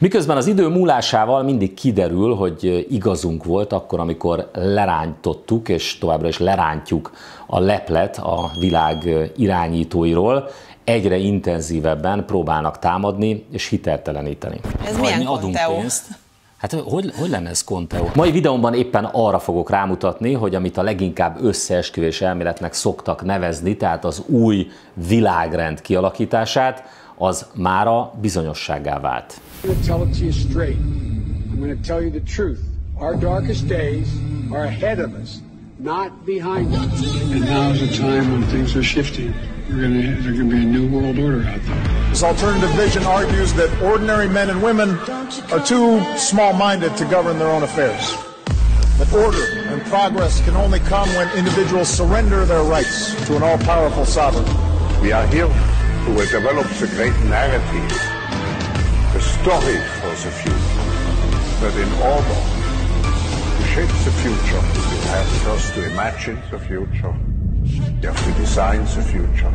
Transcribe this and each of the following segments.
Miközben az idő múlásával mindig kiderül, hogy igazunk volt akkor, amikor lerántottuk, és továbbra is lerántjuk a leplet a világ irányítóiról, egyre intenzívebben próbálnak támadni és hitelteleníteni. Ez milyen konteó? Hát hogy lenne ez konteó? Mai videómban éppen arra fogok rámutatni, hogy amit a leginkább összeesküvés elméletnek szoktak nevezni, tehát az új világrend kialakítását, az mára bizonyossággá vált. Not behind us. And now is a time when things are shifting. There can be a new world order out there. This alternative vision argues that ordinary men and women are too small-minded to govern their own affairs. That order and progress can only come when individuals surrender their rights to an all-powerful sovereign. We are here to develop the great narrative, the story for the future. But in order to shape the future, you have first to imagine the future, you have to design the future,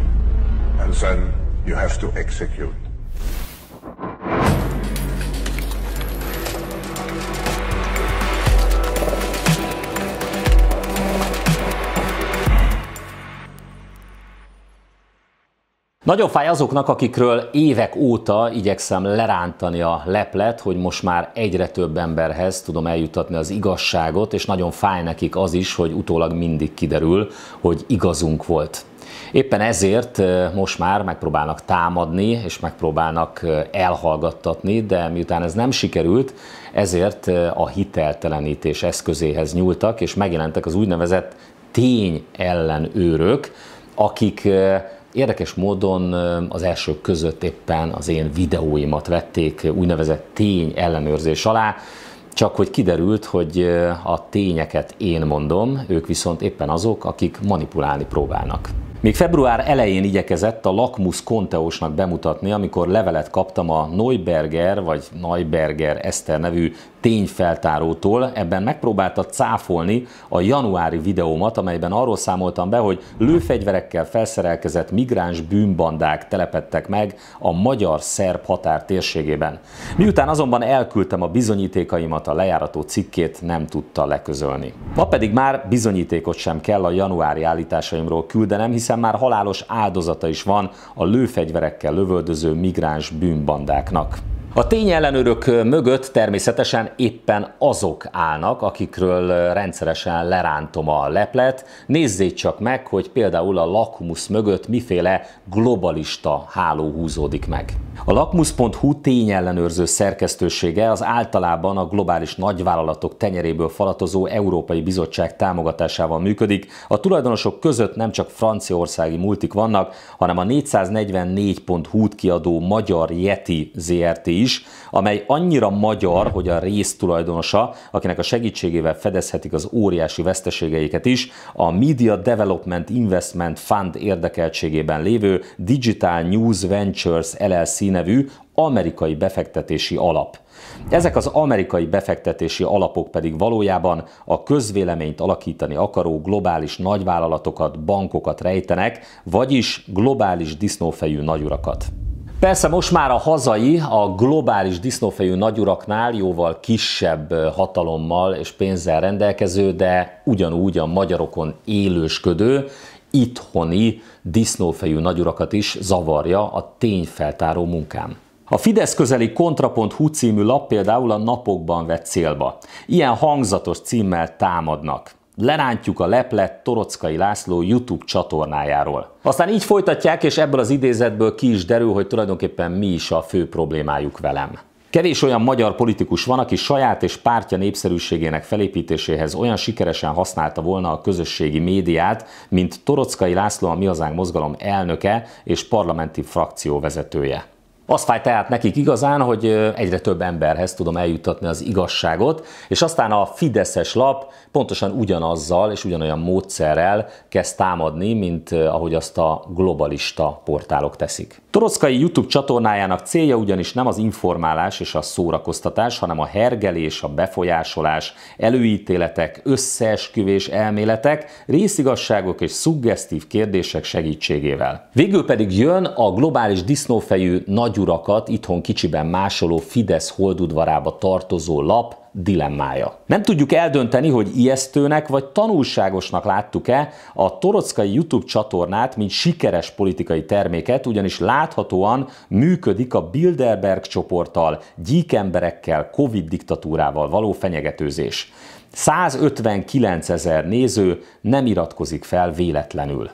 and then you have to execute. Nagyon fáj azoknak, akikről évek óta igyekszem lerántani a leplet, hogy most már egyre több emberhez tudom eljutatni az igazságot, és nagyon fáj nekik az is, hogy utólag mindig kiderül, hogy igazunk volt. Éppen ezért most már megpróbálnak támadni, és megpróbálnak elhallgattatni, de miután ez nem sikerült, ezért a hiteltelenítés eszközéhez nyúltak, és megjelentek az úgynevezett tényellenőrök, akik érdekes módon az elsők között éppen az én videóimat vették úgynevezett tényellenőrzés alá, csak hogy kiderült, hogy a tényeket én mondom, ők viszont éppen azok, akik manipulálni próbálnak. Még február elején igyekezett a Lakmus Konteósnak bemutatni, amikor levelet kaptam a Neuberger Eszter nevű tényfeltárótól, ebben megpróbálta cáfolni a januári videómat, amelyben arról számoltam be, hogy lőfegyverekkel felszerelkezett migráns bűnbandák telepedtek meg a magyar-szerb határ térségében. Miután azonban elküldtem a bizonyítékaimat, a lejárató cikkét nem tudta leközölni. Ma pedig már bizonyítékot sem kell a januári állításaimról küldenem, hiszen már halálos áldozata is van a lőfegyverekkel lövöldöző migráns bűnbandáknak. A tényellenőrök mögött természetesen éppen azok állnak, akikről rendszeresen lerántom a leplet. Nézzék csak meg, hogy például a Lakmus mögött miféle globalista háló húzódik meg. A Lakmus.hu tényellenőrző szerkesztősége az általában a globális nagyvállalatok tenyeréből falatozó Európai Bizottság támogatásával működik. A tulajdonosok között nem csak franciaországi multik vannak, hanem a 444.hu-t kiadó Magyar Yeti Zrt. Is, amely annyira magyar, hogy a résztulajdonosa, akinek a segítségével fedezhetik az óriási veszteségeiket is, a Media Development Investment Fund érdekeltségében lévő Digital News Ventures LLC nevű amerikai befektetési alap. Ezek az amerikai befektetési alapok pedig valójában a közvéleményt alakítani akaró globális nagyvállalatokat, bankokat rejtenek, vagyis globális disznófejű nagyurakat. Persze most már a hazai, a globális disznófejű nagyuraknál jóval kisebb hatalommal és pénzzel rendelkező, de ugyanúgy a magyarokon élősködő, itthoni disznófejű nagyurakat is zavarja a tényfeltáró munkám. A Fidesz közeli Kontra.hu című lap például a napokban vett célba. Ilyen hangzatos címmel támadnak. Lerántjuk a leplet Toroczkai László YouTube csatornájáról. Aztán így folytatják, és ebből az idézetből ki is derül, hogy tulajdonképpen mi is a fő problémájuk velem. Kevés olyan magyar politikus van, aki saját és pártja népszerűségének felépítéséhez olyan sikeresen használta volna a közösségi médiát, mint Toroczkai László, a Mi Hazánk mozgalom elnöke és parlamenti frakció vezetője. Az fáj tehát nekik igazán, hogy egyre több emberhez tudom eljuttatni az igazságot, és aztán a fideszes lap pontosan ugyanazzal és ugyanolyan módszerrel kezd támadni, mint ahogy azt a globalista portálok teszik. Toroczkai YouTube csatornájának célja ugyanis nem az informálás és a szórakoztatás, hanem a hergelés, a befolyásolás, előítéletek, összeesküvés elméletek, részigazságok és szuggesztív kérdések segítségével. Végül pedig jön a globális disznófejű nagy nagyurakat itthon kicsiben másoló Fidesz holdudvarába tartozó lap dilemmája. Nem tudjuk eldönteni, hogy ijesztőnek vagy tanulságosnak láttuk-e a Torockai YouTube csatornát, mint sikeres politikai terméket, ugyanis láthatóan működik a Bilderberg csoporttal, gyíkemberekkel, Covid diktatúrával való fenyegetőzés. 159 000 néző nem iratkozik fel véletlenül.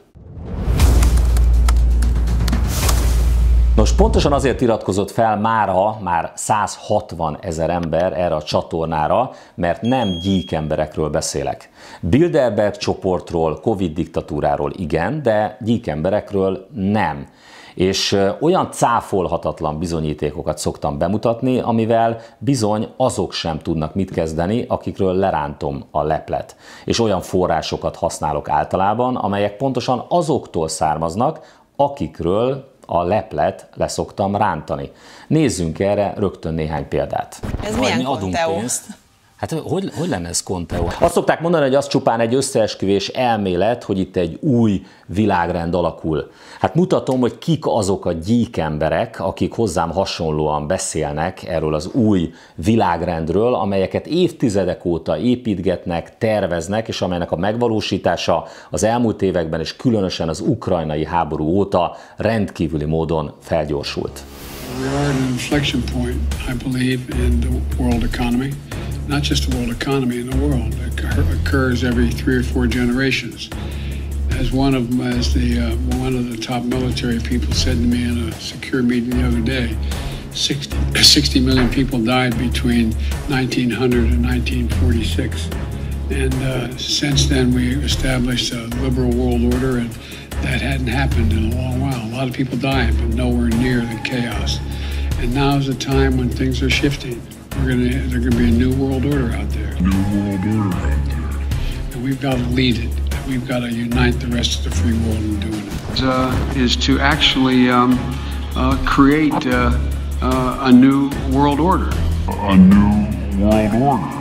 Nos, pontosan azért iratkozott fel már 160 000 ember erre a csatornára, mert nem gyíkemberekről beszélek. Bilderberg csoportról, Covid diktatúráról igen, de gyíkemberekről nem. És olyan cáfolhatatlan bizonyítékokat szoktam bemutatni, amivel bizony azok sem tudnak mit kezdeni, akikről lerántom a leplet. És olyan forrásokat használok általában, amelyek pontosan azoktól származnak, akikről a leplet leszoktam rántani. Nézzünk erre rögtön néhány példát. Ez milyen konteó? Hát hogy lenne ez konteó? Azt szokták mondani, hogy az csupán egy összeesküvés elmélet, hogy itt egy új világrend alakul. Hát mutatom, hogy kik azok a gyíkemberek, akik hozzám hasonlóan beszélnek erről az új világrendről, amelyeket évtizedek óta építgetnek, terveznek, és amelynek a megvalósítása az elmúlt években és különösen az ukrajnai háború óta rendkívüli módon felgyorsult. We are at an inflection point, I believe, in the world economy. Not just the world economy, in the world. It occurs every 3 or 4 generations. As one of the top military people said to me in a secure meeting the other day, 60 million people died between 1900 and 1946. And since then we established a liberal world order, and that hadn't happened in a long while. A lot of people died, but nowhere near the chaos. And now is the time when things are shifting. There's gonna be a new world order out there. And we've got to lead it. We've got to unite the rest of the free world in doing it. Is to actually create a new world order. A new world order.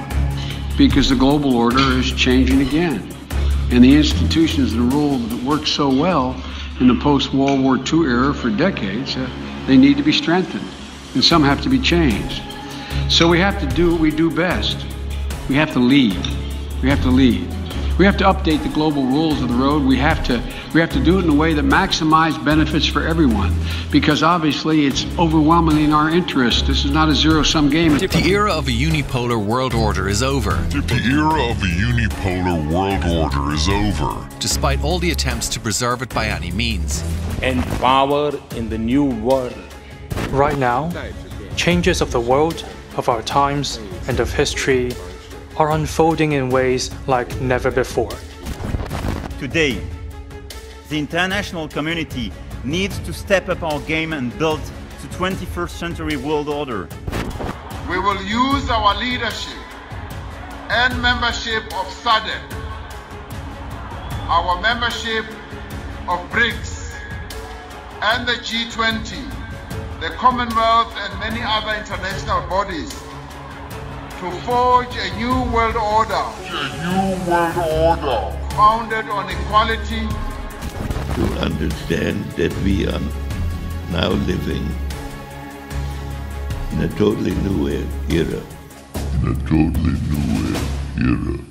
Because the global order is changing again. And the institutions and the rules that worked so well in the post-World War II era for decades, they need to be strengthened. And some have to be changed. So we have to do what we do best. We have to lead. We have to lead. We have to update the global rules of the road. We have to do it in a way that maximizes benefits for everyone, because obviously it's overwhelmingly in our interest. This is not a zero-sum game. The era of a unipolar world order is over. The era of a unipolar world order is over. Despite all the attempts to preserve it by any means. And power in the new world. Right now, changes of the world, of our times, and of history are unfolding in ways like never before. Today, the international community needs to step up our game and build the 21st century world order. We will use our leadership and membership of SADC, our membership of BRICS, and the G20, the Commonwealth and many other international bodies to forge a new world order. Founded on equality. To understand that we are now living in a totally new era. In a totally new era.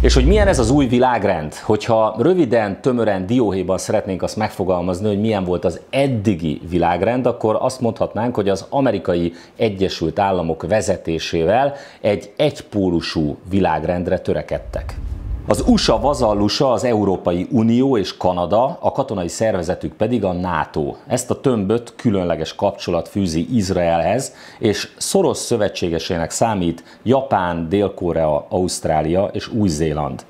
És hogy milyen ez az új világrend? Hogyha röviden, tömören, dióhéjban szeretnénk azt megfogalmazni, hogy milyen volt az eddigi világrend, akkor azt mondhatnánk, hogy az Amerikai Egyesült Államok vezetésével egy egypólusú világrendre törekedtek. Az USA vazallusa az Európai Unió és Kanada, a katonai szervezetük pedig a NATO. Ezt a tömböt különleges kapcsolat fűzi Izraelhez, és szoros szövetségesének számít Japán, Dél-Korea, Ausztrália és Új-Zéland.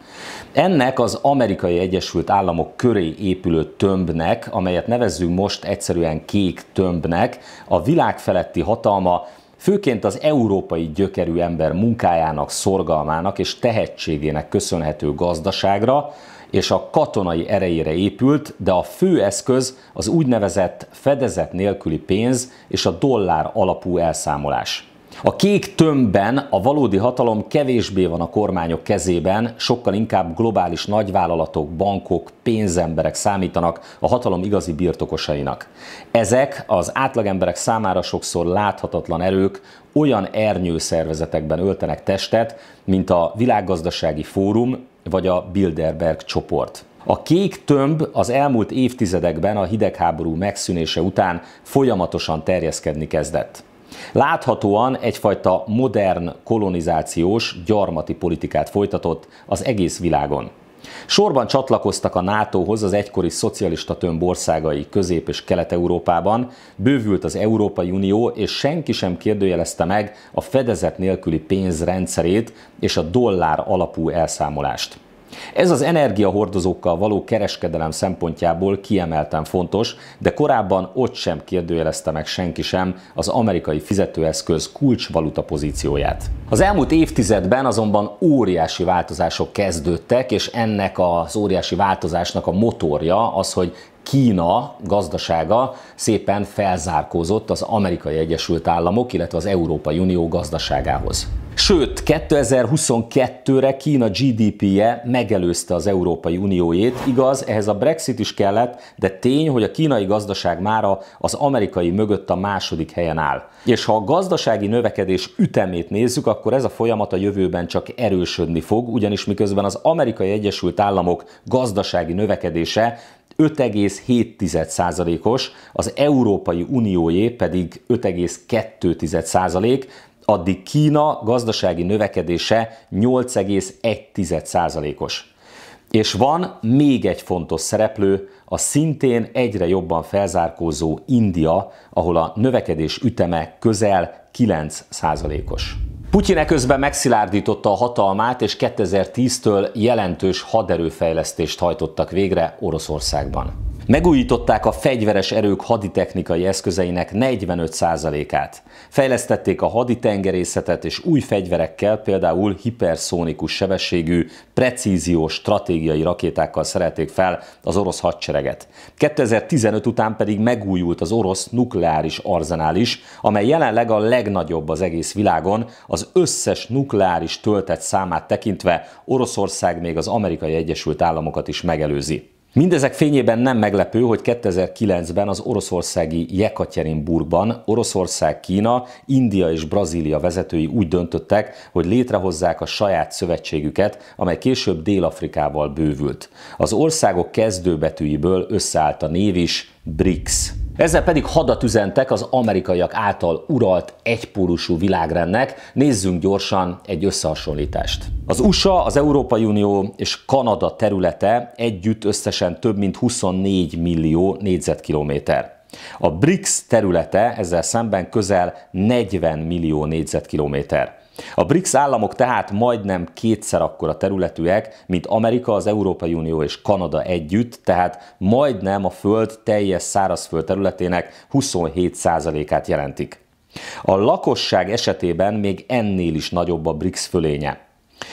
Ennek az Amerikai Egyesült Államok köré épülő tömbnek, amelyet nevezzünk most egyszerűen kék tömbnek, a világ feletti hatalma főként az európai gyökerű ember munkájának, szorgalmának és tehetségének köszönhető gazdaságra és a katonai erejére épült, de a fő eszköz az úgynevezett fedezet nélküli pénz és a dollár alapú elszámolás. A kék tömbben a valódi hatalom kevésbé van a kormányok kezében, sokkal inkább globális nagyvállalatok, bankok, pénzemberek számítanak a hatalom igazi birtokosainak. Ezek az átlagemberek számára sokszor láthatatlan erők olyan ernyőszervezetekben öltenek testet, mint a Világgazdasági Fórum vagy a Bilderberg csoport. A kék tömb az elmúlt évtizedekben a hidegháború megszűnése után folyamatosan terjeszkedni kezdett. Láthatóan egyfajta modern kolonizációs, gyarmati politikát folytatott az egész világon. Sorban csatlakoztak a NATO-hoz az egykori szocialista tömb országai Közép- és Kelet-Európában, bővült az Európai Unió, és senki sem kérdőjelezte meg a fedezet nélküli pénz rendszerét és a dollár alapú elszámolást. Ez az energiahordozókkal való kereskedelem szempontjából kiemelten fontos, de korábban ott sem kérdőjelezte meg senki sem az amerikai fizetőeszköz kulcsvaluta pozícióját. Az elmúlt évtizedben azonban óriási változások kezdődtek, és ennek az óriási változásnak a motorja az, hogy Kína gazdasága szépen felzárkózott az Amerikai Egyesült Államok, illetve az Európai Unió gazdaságához. Sőt, 2022-re Kína GDP-je megelőzte az Európai Unióét. Igaz, ehhez a Brexit is kellett, de tény, hogy a kínai gazdaság mára az amerikai mögött a második helyen áll. És ha a gazdasági növekedés ütemét nézzük, akkor ez a folyamat a jövőben csak erősödni fog, ugyanis miközben az Amerikai Egyesült Államok gazdasági növekedése 5,7%-os, az Európai Unióé pedig 5,2%, addig Kína gazdasági növekedése 8,1%-os. És van még egy fontos szereplő, a szintén egyre jobban felzárkózó India, ahol a növekedés üteme közel 9%-os. Putyin eközben megszilárdította a hatalmát, és 2010-től jelentős haderőfejlesztést hajtottak végre Oroszországban. Megújították a fegyveres erők haditechnikai eszközeinek 45%-át. Fejlesztették a haditengerészetet, és új fegyverekkel, például hiperszónikus sebességű, precíziós stratégiai rakétákkal szerelték fel az orosz hadsereget. 2015 után pedig megújult az orosz nukleáris arzenál is, amely jelenleg a legnagyobb az egész világon, az összes nukleáris töltet számát tekintve Oroszország még az Amerikai Egyesült Államokat is megelőzi. Mindezek fényében nem meglepő, hogy 2009-ben az oroszországi Jekatyerinburgban Oroszország, Kína, India és Brazília vezetői úgy döntöttek, hogy létrehozzák a saját szövetségüket, amely később Dél-Afrikával bővült. Az országok kezdőbetűiből összeállt a név is, BRICS. Ezzel pedig hadat üzentek az amerikaiak által uralt egypólusú világrendnek. Nézzünk gyorsan egy összehasonlítást. Az USA, az Európai Unió és Kanada területe együtt összesen több mint 24 millió négyzetkilométer. A BRICS területe ezzel szemben közel 40 millió négyzetkilométer. A BRICS államok tehát majdnem kétszer akkora területűek, mint Amerika, az Európai Unió és Kanada együtt, tehát majdnem a Föld teljes szárazföld területének 27%-át jelentik. A lakosság esetében még ennél is nagyobb a BRICS fölénye.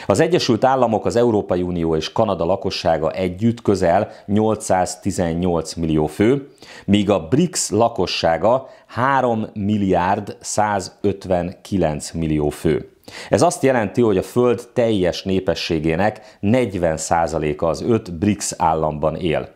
Az Egyesült Államok, az Európai Unió és Kanada lakossága együtt közel 818 millió fő, míg a BRICS lakossága 3 milliárd 159 millió fő. Ez azt jelenti, hogy a Föld teljes népességének 40%-a az 5 BRICS államban él.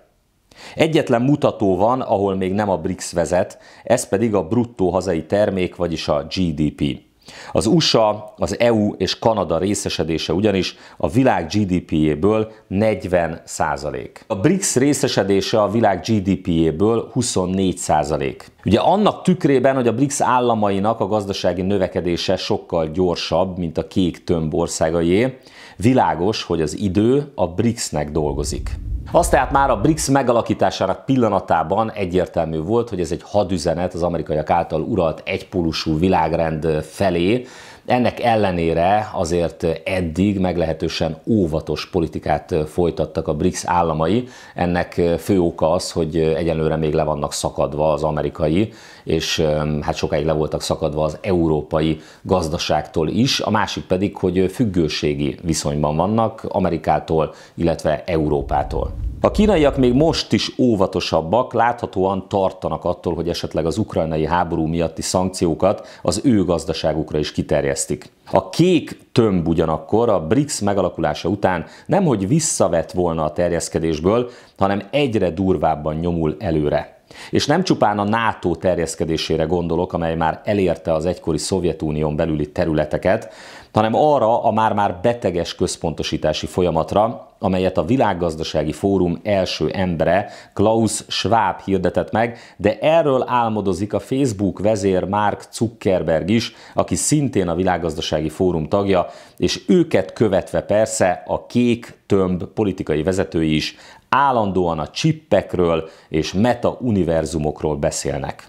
Egyetlen mutató van, ahol még nem a BRICS vezet, ez pedig a bruttó hazai termék, vagyis a GDP. Az USA, az EU és Kanada részesedése ugyanis a világ GDP-jéből 40%. A BRICS részesedése a világ GDP-jéből 24%. Ugye annak tükrében, hogy a BRICS államainak a gazdasági növekedése sokkal gyorsabb, mint a kék tömb országaié, világos, hogy az idő a BRICS-nek dolgozik. Az tehát már a BRICS megalakításának pillanatában egyértelmű volt, hogy ez egy hadüzenet az amerikaiak által uralt egypólusú világrend felé, Ennek ellenére azért eddig meglehetősen óvatos politikát folytattak a BRICS államai. Ennek fő oka az, hogy egyelőre még le vannak szakadva az amerikai, és hát sokáig le voltak szakadva az európai gazdaságtól is. A másik pedig, hogy függőségi viszonyban vannak Amerikától, illetve Európától. A kínaiak még most is óvatosabbak, láthatóan tartanak attól, hogy esetleg az ukrajnai háború miatti szankciókat az ő gazdaságukra is kiterjesztik. A kék tömb ugyanakkor a BRICS megalakulása után nemhogy visszavett volna a terjeszkedésből, hanem egyre durvábban nyomul előre. És nem csupán a NATO terjeszkedésére gondolok, amely már elérte az egykori Szovjetunión belüli területeket, hanem arra a már-már beteges központosítási folyamatra, amelyet a Világgazdasági Fórum első embere, Klaus Schwab hirdetett meg, de erről álmodozik a Facebook vezér Mark Zuckerberg is, aki szintén a Világgazdasági Fórum tagja, és őket követve persze a kék tömb politikai vezetői is állandóan a csippekről és meta-univerzumokról beszélnek.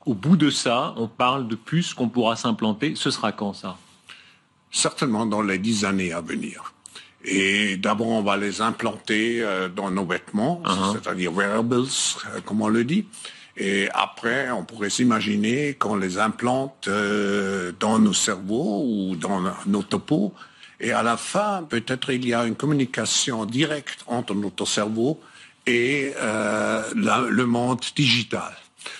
Au bout de ça, on parle de puces qu'on pourra s'implanter. Ce sera quand ça? Certainement dans les 10 années à venir. Et d'abord, on va les implanter dans nos vêtements, c'est-à-dire wearables, comme on le dit. Et après, on pourrait s'imaginer qu'on les implante dans nos cerveaux ou dans notre peau. Et à la fin, peut-être il y a une communication directe entre notre cerveau et le monde digital.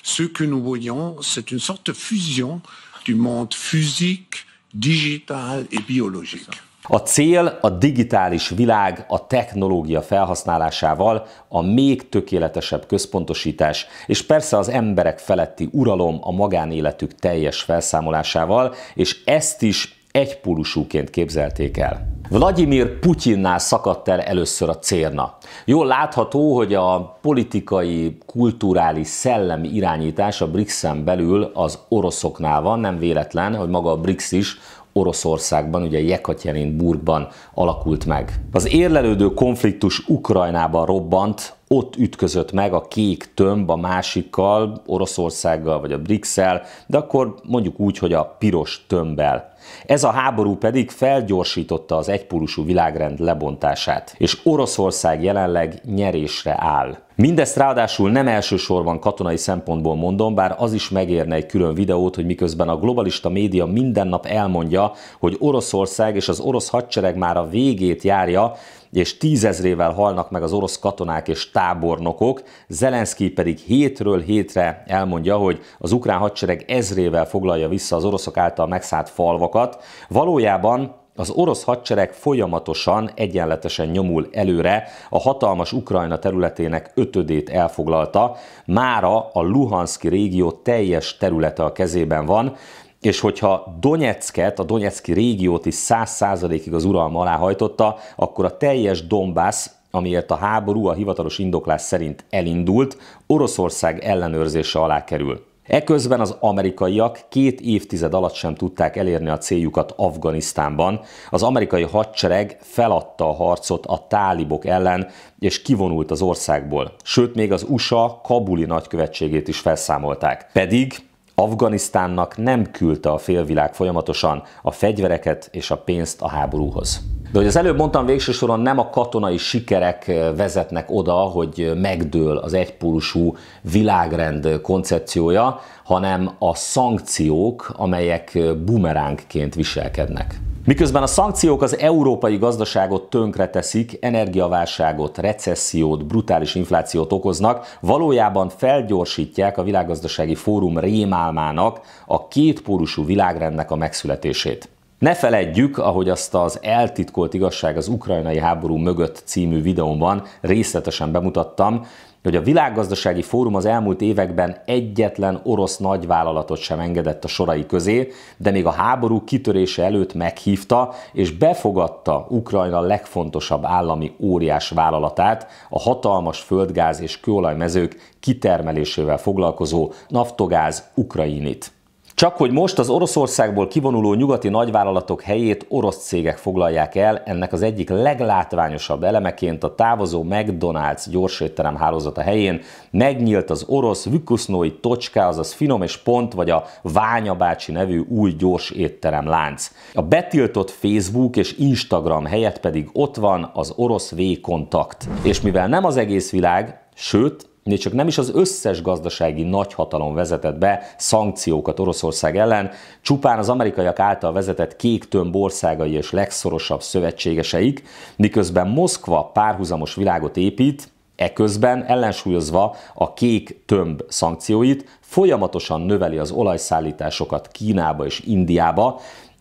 Ce que nous voyons, c'est une sorte de fusion du monde physique, digital et biologique. A cél a digitális világ a technológia felhasználásával, a még tökéletesebb központosítás, és persze az emberek feletti uralom a magánéletük teljes felszámolásával, és ezt is egypólusúként képzelték el. Vladimir Putyinnál szakadt el először a cérna. Jól látható, hogy a politikai, kulturális, szellemi irányítás a BRICS-en belül az oroszoknál van, nem véletlen, hogy maga a BRICS is Oroszországban, ugye Jekatyerinburgban alakult meg. Az érlelődő konfliktus Ukrajnában robbant, ott ütközött meg a kék tömb a másikkal, Oroszországgal vagy a BRICS-el, de akkor mondjuk úgy, hogy a piros tömbbel. Ez a háború pedig felgyorsította az egypólusú világrend lebontását, és Oroszország jelenleg nyerésre áll. Mindezt ráadásul nem elsősorban katonai szempontból mondom, bár az is megérne egy külön videót, hogy miközben a globalista média minden nap elmondja, hogy Oroszország és az orosz hadsereg már a végét járja, és 10 000-ével halnak meg az orosz katonák és tábornokok, Zelenszkij pedig hétről hétre elmondja, hogy az ukrán hadsereg 1000-ével foglalja vissza az oroszok által megszállt falvakat. Valójában az orosz hadsereg folyamatosan, egyenletesen nyomul előre, a hatalmas Ukrajna területének 5/5-ét elfoglalta, mára a Luhanszki régió teljes területe a kezében van, és hogyha Donyecket, a Donyecky régiót is 100%-ig az uralma alá hajtotta, akkor a teljes Donbass, amiért a háború a hivatalos indoklás szerint elindult, Oroszország ellenőrzése alá kerül. Eközben az amerikaiak 2 évtized alatt sem tudták elérni a céljukat Afganisztánban. Az amerikai hadsereg feladta a harcot a tálibok ellen, és kivonult az országból. Sőt, még az USA kabuli nagykövetségét is felszámolták. Pedig Afganisztánnak nem küldte a félvilág folyamatosan a fegyvereket és a pénzt a háborúhoz. De hogy az előbb mondtam, végső soron nem a katonai sikerek vezetnek oda, hogy megdől az egypólusú világrend koncepciója, hanem a szankciók, amelyek bumerángként viselkednek. Miközben a szankciók az európai gazdaságot tönkreteszik, energiaválságot, recessziót, brutális inflációt okoznak, valójában felgyorsítják a Világgazdasági Fórum rémálmának, a kétpólusú világrendnek a megszületését. Ne feledjük, ahogy azt az Eltitkolt igazság az ukrajnai háború mögött című videómban részletesen bemutattam, hogy a Világgazdasági Fórum az elmúlt években egyetlen orosz nagyvállalatot sem engedett a sorai közé, de még a háború kitörése előtt meghívta és befogadta Ukrajna legfontosabb állami óriás vállalatát, a hatalmas földgáz és kőolajmezők kitermelésével foglalkozó Naftogáz Ukrainit. Csak hogy most az Oroszországból kivonuló nyugati nagyvállalatok helyét orosz cégek foglalják el, ennek az egyik leglátványosabb elemeként a távozó McDonald's gyorsétterem hálózata helyén megnyílt az orosz Vykusznoi Tocska, azaz Finom és Pont, vagy a Ványa bácsi nevű új gyors étterem lánc. A betiltott Facebook és Instagram helyett pedig ott van az orosz V-kontakt. És mivel nem az egész világ, sőt, még csak nem is az összes gazdasági nagyhatalom vezetett be szankciókat Oroszország ellen, csupán az amerikaiak által vezetett kék tömb országai és legszorosabb szövetségeseik, miközben Moszkva párhuzamos világot épít, eközben ellensúlyozva a kék tömb szankcióit, folyamatosan növeli az olajszállításokat Kínába és Indiába,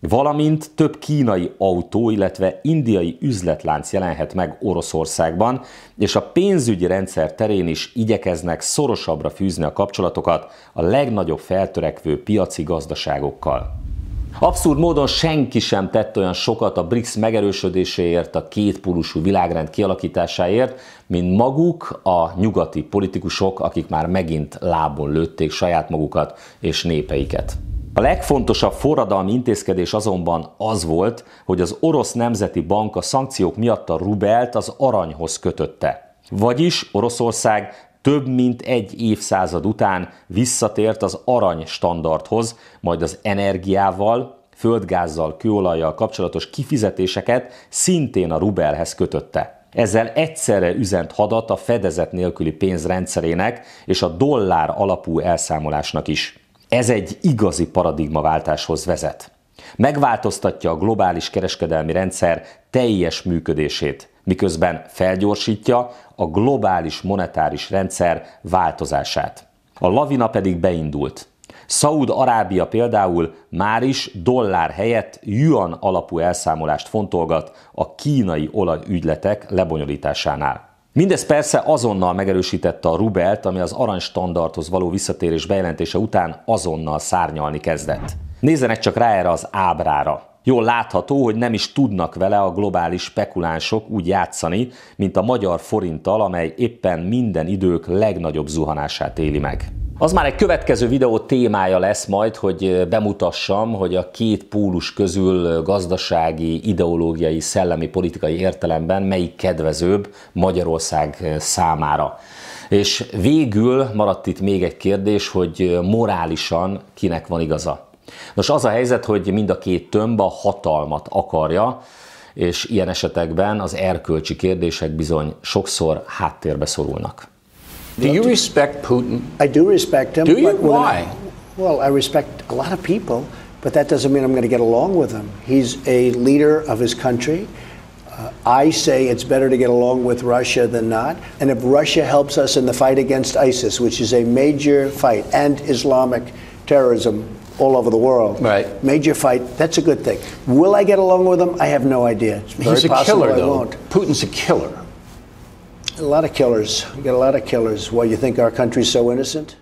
valamint több kínai autó, illetve indiai üzletlánc jelenhet meg Oroszországban, és a pénzügyi rendszer terén is igyekeznek szorosabbra fűzni a kapcsolatokat a legnagyobb feltörekvő piaci gazdaságokkal. Abszurd módon senki sem tett olyan sokat a BRICS megerősödéséért, a kétpólusú világrend kialakításáért, mint maguk a nyugati politikusok, akik már megint lábon lőtték saját magukat és népeiket. A legfontosabb forradalmi intézkedés azonban az volt, hogy az Orosz Nemzeti Bank a szankciók miatt a rubelt az aranyhoz kötötte. Vagyis Oroszország több mint egy évszázad után visszatért az arany standardhoz, majd az energiával, földgázzal, kőolajjal kapcsolatos kifizetéseket szintén a rubelhez kötötte. Ezzel egyszerre üzent hadat a fedezet nélküli pénzrendszerének és a dollár alapú elszámolásnak is. Ez egy igazi paradigmaváltáshoz vezet. Megváltoztatja a globális kereskedelmi rendszer teljes működését, miközben felgyorsítja a globális monetáris rendszer változását. A lavina pedig beindult. Szaúd-Arábia például már is dollár helyett juan alapú elszámolást fontolgat a kínai olajügyletek lebonyolításánál. Mindez persze azonnal megerősítette a rubelt, ami az aranystandardhoz való visszatérés bejelentése után azonnal szárnyalni kezdett. Nézzenek csak rá erre az ábrára. Jól látható, hogy nem is tudnak vele a globális spekulánsok úgy játszani, mint a magyar forinttal, amely éppen minden idők legnagyobb zuhanását éli meg. Az már egy következő videó témája lesz majd, hogy bemutassam, hogy a két pólus közül gazdasági, ideológiai, szellemi, politikai értelemben melyik kedvezőbb Magyarország számára. És végül maradt itt még egy kérdés, hogy morálisan kinek van igaza. Nos, az a helyzet, hogy mind a két tömb a hatalmat akarja, és ilyen esetekben az erkölcsi kérdések bizony sokszor háttérbe szorulnak. Do you respect Putin? I do respect him. Do you? Why? Well, I respect a lot of people, but that doesn't mean I'm going to get along with him. He's a leader of his country. I say it's better to get along with Russia than not. And if Russia helps us in the fight against ISIS, which is a major fight, and Islamic terrorism all over the world, right? Major fight, that's a good thing. Will I get along with him? I have no idea. It's very He's a possible killer, I though. won't. Putin's a killer. A lot of killers. We got a lot of killers. Why, you think our country's so innocent?